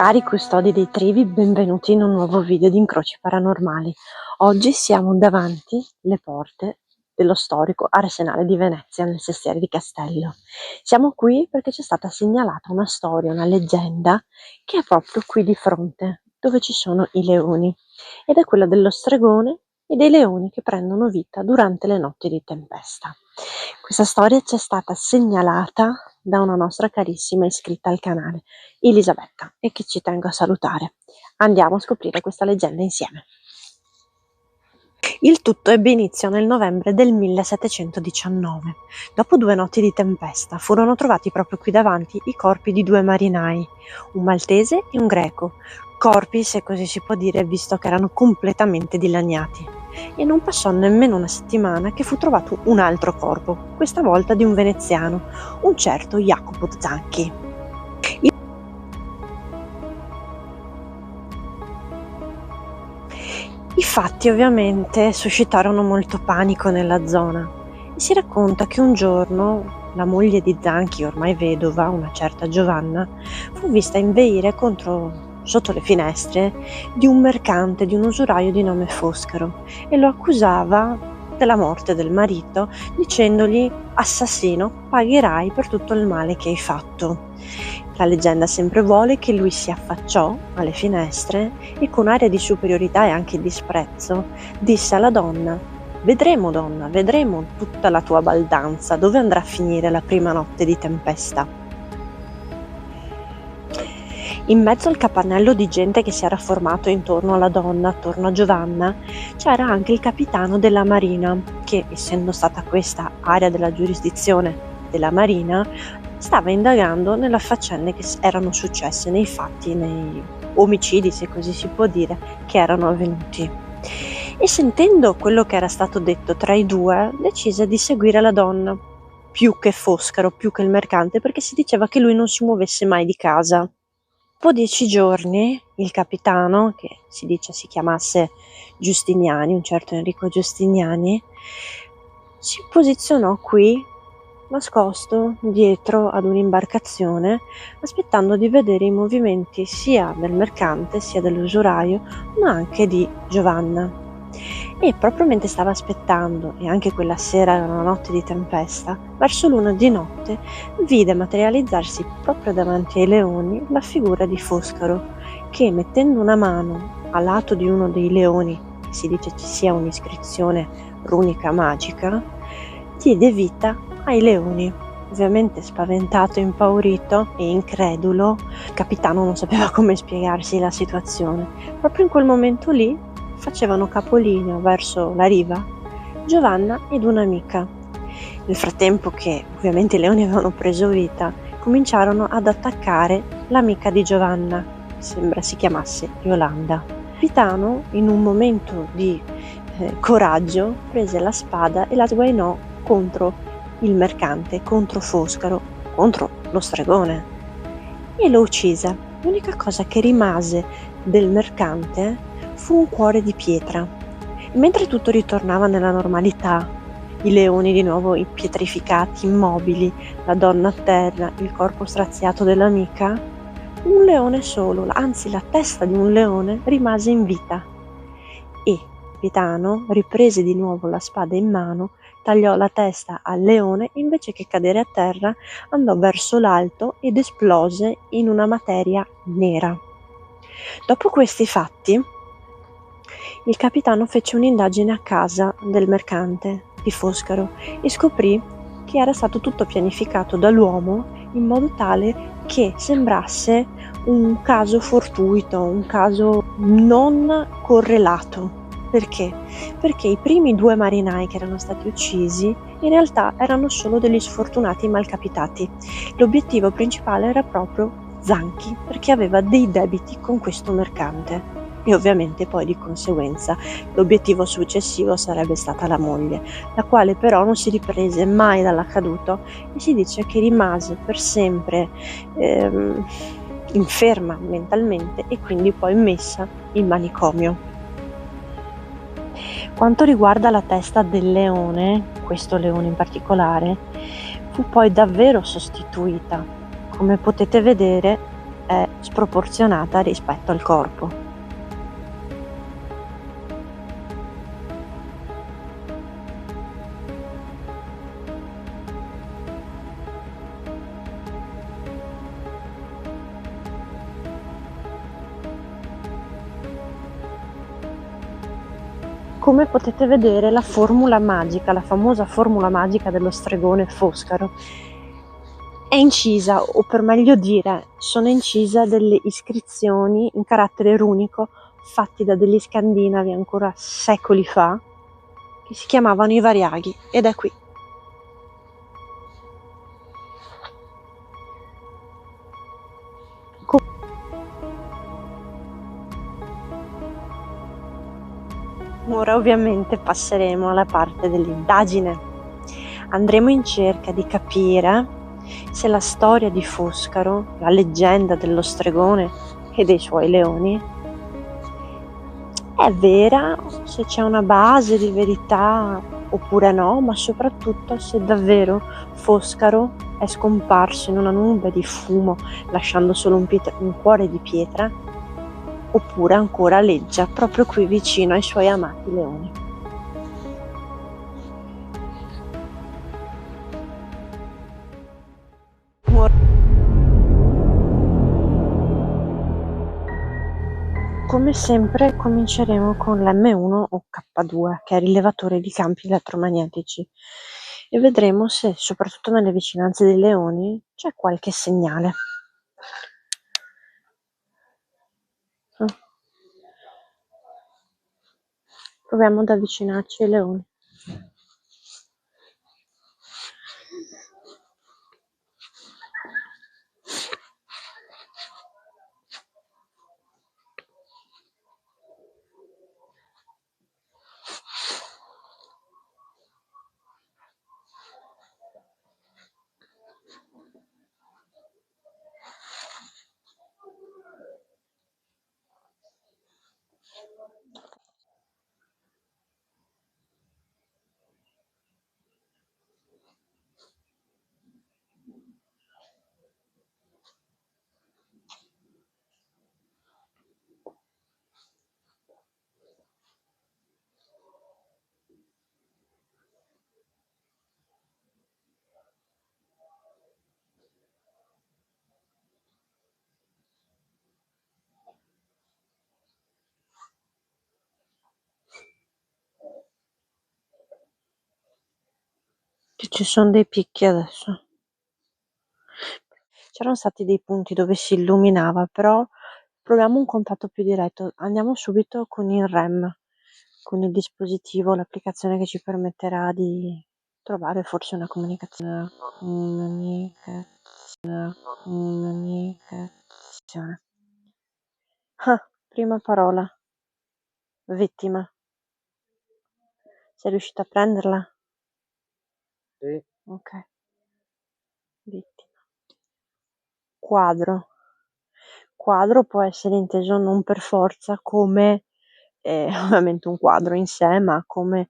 Cari custodi dei Trivi, benvenuti in un nuovo video di Incroci Paranormali. Oggi siamo davanti le porte dello storico Arsenale di Venezia, nel Sestiere di Castello. Siamo qui perché c'è stata segnalata una storia, una leggenda, che è proprio qui di fronte, dove ci sono i leoni, ed è quella dello stregone e dei leoni che prendono vita durante le notti di tempesta. Questa storia ci è stata segnalata da una nostra carissima iscritta al canale, Elisabetta, e che ci tengo a salutare. Andiamo a scoprire questa leggenda insieme. Il tutto ebbe inizio nel novembre del 1719. Dopo 2 notti di tempesta furono trovati proprio qui davanti i corpi di 2 marinai, un maltese e un greco, corpi, se così si può dire, visto che erano completamente dilaniati. E non passò nemmeno una settimana che fu trovato un altro corpo, questa volta di un veneziano, un certo Jacopo Zanchi. I fatti ovviamente suscitarono molto panico nella zona e si racconta che un giorno la moglie di Zanchi, ormai vedova, una certa Giovanna, fu vista inveire sotto le finestre di un mercante, di un usuraio di nome Foscaro, e lo accusava della morte del marito, dicendogli: assassino, pagherai per tutto il male che hai fatto. La leggenda sempre vuole che lui si affacciò alle finestre e con aria di superiorità e anche disprezzo disse alla donna: donna, vedremo tutta la tua baldanza, dove andrà a finire la prima notte di tempesta. In mezzo al capannello di gente che si era formato intorno alla donna, attorno a Giovanna, c'era anche il capitano della marina che, essendo stata questa area della giurisdizione della marina, stava indagando nelle faccende che erano successe, nei fatti, nei omicidi, se così si può dire, che erano avvenuti. E sentendo quello che era stato detto tra i due, decise di seguire la donna, più che Foscaro, più che il mercante, perché si diceva che lui non si muovesse mai di casa. Dopo 10 giorni, il capitano, che si dice si chiamasse Giustiniani, un certo Enrico Giustiniani, si posizionò qui, nascosto dietro ad un'imbarcazione, aspettando di vedere i movimenti sia del mercante sia dell'usuraio, ma anche di Giovanna. E proprio mentre stava aspettando, e anche quella sera era una notte di tempesta, verso l'una di notte vide materializzarsi proprio davanti ai leoni la figura di Foscaro, che, mettendo una mano a lato di uno dei leoni, che si dice ci sia un'iscrizione runica magica, diede vita ai leoni. Ovviamente spaventato, impaurito e incredulo, il capitano non sapeva come spiegarsi la situazione. Proprio in quel momento lì facevano capolinea verso la riva Giovanna ed un'amica. Nel frattempo che ovviamente i leoni avevano preso vita, cominciarono ad attaccare l'amica di Giovanna, sembra si chiamasse Yolanda. Il capitano, in un momento di coraggio, prese la spada e la sguainò contro il mercante, contro Foscaro, contro lo stregone, e lo uccise. L'unica cosa che rimase del mercante fu un cuore di pietra. E mentre tutto ritornava nella normalità, i leoni di nuovo pietrificati, immobili, la donna a terra, il corpo straziato dell'amica, un leone solo, anzi la testa di un leone, rimase in vita. E il capitano riprese di nuovo la spada in mano, tagliò la testa al leone e invece che cadere a terra andò verso l'alto ed esplose in una materia nera. Dopo questi fatti, il capitano fece un'indagine a casa del mercante di Foscaro e scoprì che era stato tutto pianificato dall'uomo in modo tale che sembrasse un caso fortuito, un caso non correlato. Perché? Perché i primi 2 marinai che erano stati uccisi in realtà erano solo degli sfortunati malcapitati. L'obiettivo principale era proprio Zanchi, perché aveva dei debiti con questo mercante. E ovviamente poi di conseguenza l'obiettivo successivo sarebbe stata la moglie, la quale però non si riprese mai dall'accaduto e si dice che rimase per sempre inferma mentalmente e quindi poi messa in manicomio. Quanto riguarda la testa del leone, questo leone in particolare, fu poi davvero sostituita. Come potete vedere, è sproporzionata rispetto al corpo. Come potete vedere, la formula magica, la famosa formula magica dello stregone Foscaro, è incisa, o per meglio dire, sono incisa delle iscrizioni in carattere runico fatti da degli scandinavi ancora secoli fa, che si chiamavano i Variaghi, ed è qui. Ora ovviamente passeremo alla parte dell'indagine. Andremo in cerca di capire se la storia di Foscaro, la leggenda dello stregone e dei suoi leoni, è vera, se c'è una base di verità oppure no, ma soprattutto se davvero Foscaro è scomparso in una nube di fumo lasciando solo un cuore di pietra, oppure ancora aleggia proprio qui vicino ai suoi amati leoni. Come sempre cominceremo con l'M1 o K2, che è il rilevatore di campi elettromagnetici, e vedremo se, soprattutto nelle vicinanze dei leoni, c'è qualche segnale. Proviamo ad avvicinarci ai leoni. Ci sono dei picchi adesso. C'erano stati dei punti dove si illuminava, però proviamo un contatto più diretto. Andiamo subito con il REM, con il dispositivo, l'applicazione che ci permetterà di trovare forse una comunicazione. Ah, prima parola. Vittima. Sei riuscita a prenderla? Sì. Ok. Vittima. Quadro. Quadro può essere inteso non per forza come ovviamente un quadro in sé, ma come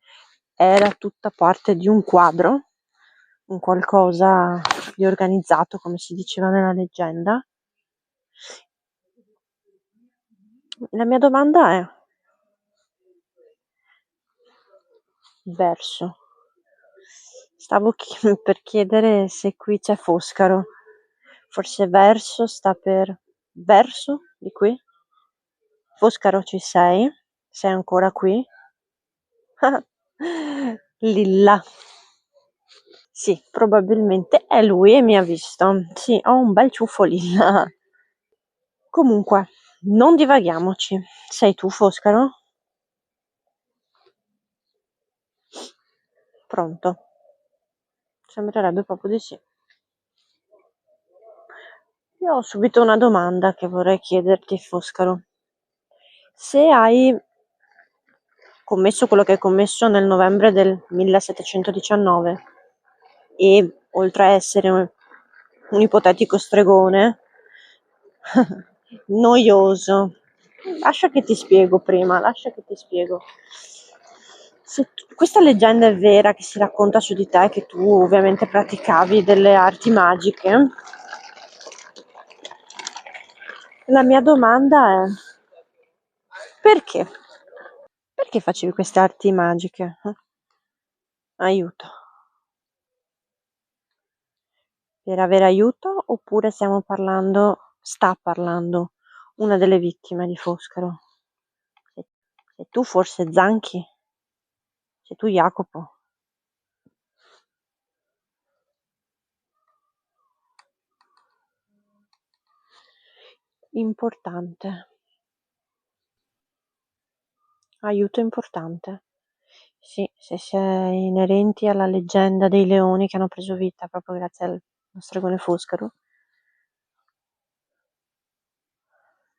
era tutta parte di un quadro, un qualcosa di organizzato, come si diceva nella leggenda. La mia domanda è: verso. Stavo per chiedere se qui c'è Foscaro. Forse verso sta per verso di qui? Foscaro, ci sei? Sei ancora qui? Lilla. Sì, probabilmente è lui e mi ha visto. Sì, ho un bel ciuffo lilla. Comunque, non divaghiamoci. Sei tu, Foscaro? Pronto? Sembrerebbe proprio di sì. Io ho subito una domanda che vorrei chiederti, Foscaro. Se hai commesso quello che hai commesso nel novembre del 1719 e, oltre a essere un ipotetico stregone, noioso. Lascia che ti spiego prima, lascia che ti spiego. Se questa leggenda è vera, che si racconta su di te, che tu ovviamente praticavi delle arti magiche, La mia domanda è: perché? Perché facevi queste arti magiche? Aiuto. Per avere aiuto oppure sta parlando una delle vittime di Foscaro? Sei, sei tu forse Zanchi? Sei tu Jacopo? Importante. Aiuto importante. Sì, se si è inerenti alla leggenda dei leoni che hanno preso vita proprio grazie al stregone Foscaro,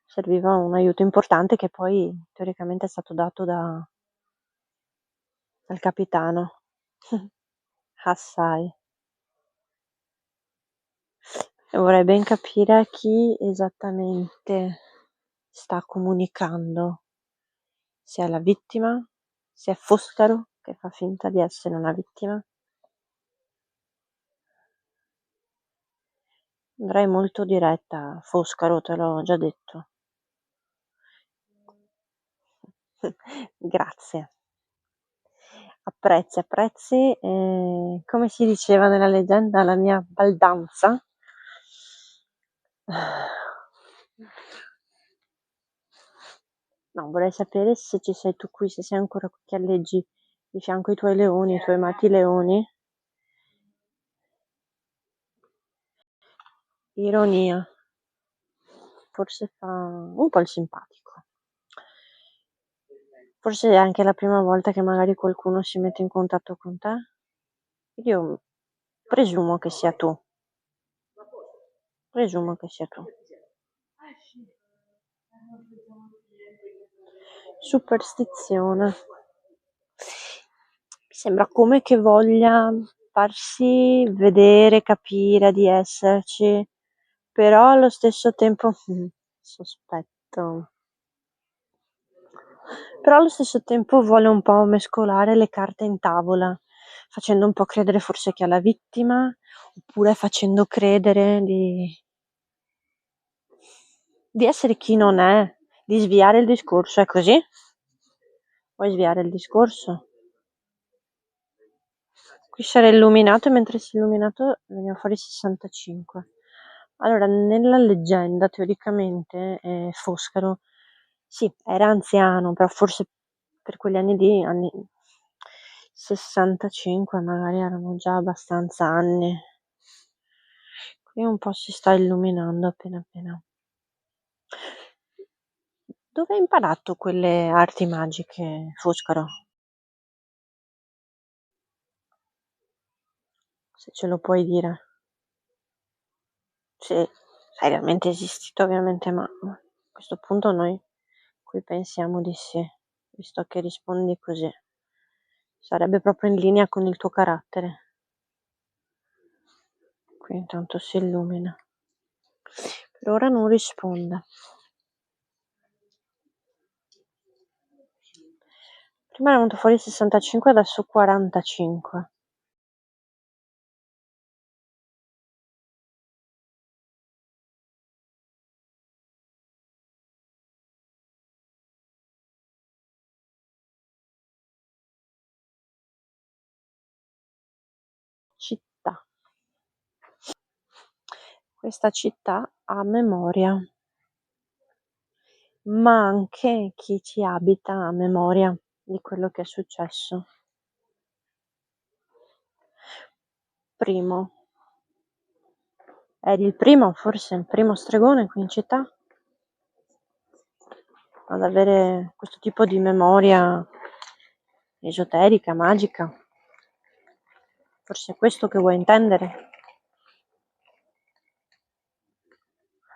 serviva un aiuto importante che poi teoricamente è stato dato dal capitano. Assai. E vorrei ben capire a chi esattamente sta comunicando, se è la vittima, se è Foscaro che fa finta di essere una vittima. Andrei molto diretta, Foscaro, te l'ho già detto. Grazie. Apprezzi, apprezzi, come si diceva nella leggenda, la mia baldanza. No, vorrei sapere se ci sei tu qui, se sei ancora qui che alleggi di fianco ai tuoi leoni, ai tuoi amati leoni. Ironia. Forse fa un po' il simpatico. Forse è anche la prima volta che magari qualcuno si mette in contatto con te. Io presumo che sia tu. Presumo che sia tu. Superstizione. Mi sembra come che voglia farsi vedere, capire di esserci, però allo stesso tempo sospetto. Però allo stesso tempo vuole un po' mescolare le carte in tavola, facendo un po' credere forse che è la vittima, oppure facendo credere di essere chi non è, di sviare il discorso. È così? Vuoi sviare il discorso? Qui si era illuminato e mentre si è illuminato veniva fuori 65. Allora, nella leggenda, teoricamente, Foscaro, sì, era anziano, però forse per quegli anni lì, anni 65, magari erano già abbastanza anni. Qui un po' si sta illuminando appena appena. Dove hai imparato quelle arti magiche, Foscaro? Se ce lo puoi dire. Sì, sei realmente esistito ovviamente, ma a questo punto noi qui pensiamo di sì, visto che rispondi così. Sarebbe proprio in linea con il tuo carattere. Qui intanto si illumina. Per ora non risponde. Prima era venuto fuori 65, adesso 45. Città. Questa città ha memoria, ma anche chi ci abita ha memoria di quello che è successo. Primo. Eri forse il primo stregone qui in città ad avere questo tipo di memoria esoterica, magica. Forse è questo che vuoi intendere?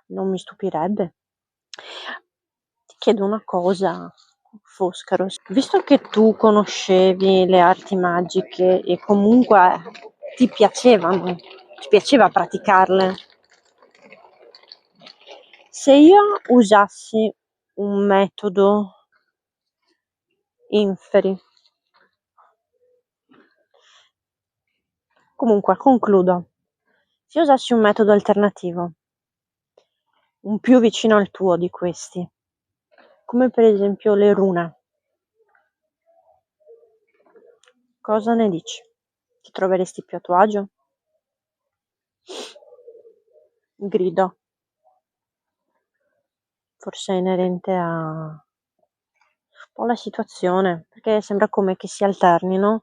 Non mi stupirebbe. Ti chiedo una cosa, Foscaro. Visto che tu conoscevi le arti magiche e comunque ti piaceva praticarle, se io usassi un metodo inferi, comunque concludo, se io usassi un metodo alternativo un più vicino al tuo di questi, come per esempio le rune. Cosa ne dici? Ti troveresti più a tuo agio? Grido. Forse è inerente a un po' la situazione, perché sembra come che si alternino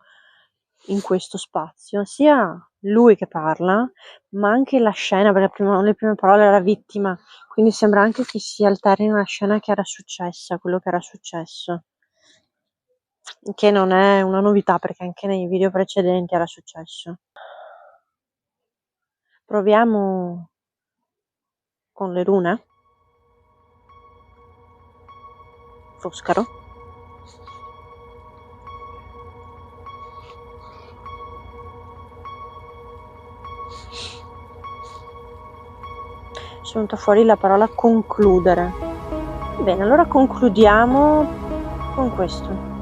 in questo spazio, sia lui che parla, ma anche la scena, perché le prime parole era vittima, quindi sembra anche che si alterni la scena che era successa, quello che era successo, che non è una novità perché anche nei video precedenti era successo. Proviamo con le rune. Foscaro. È venuta fuori la parola concludere. Bene, allora concludiamo con questo.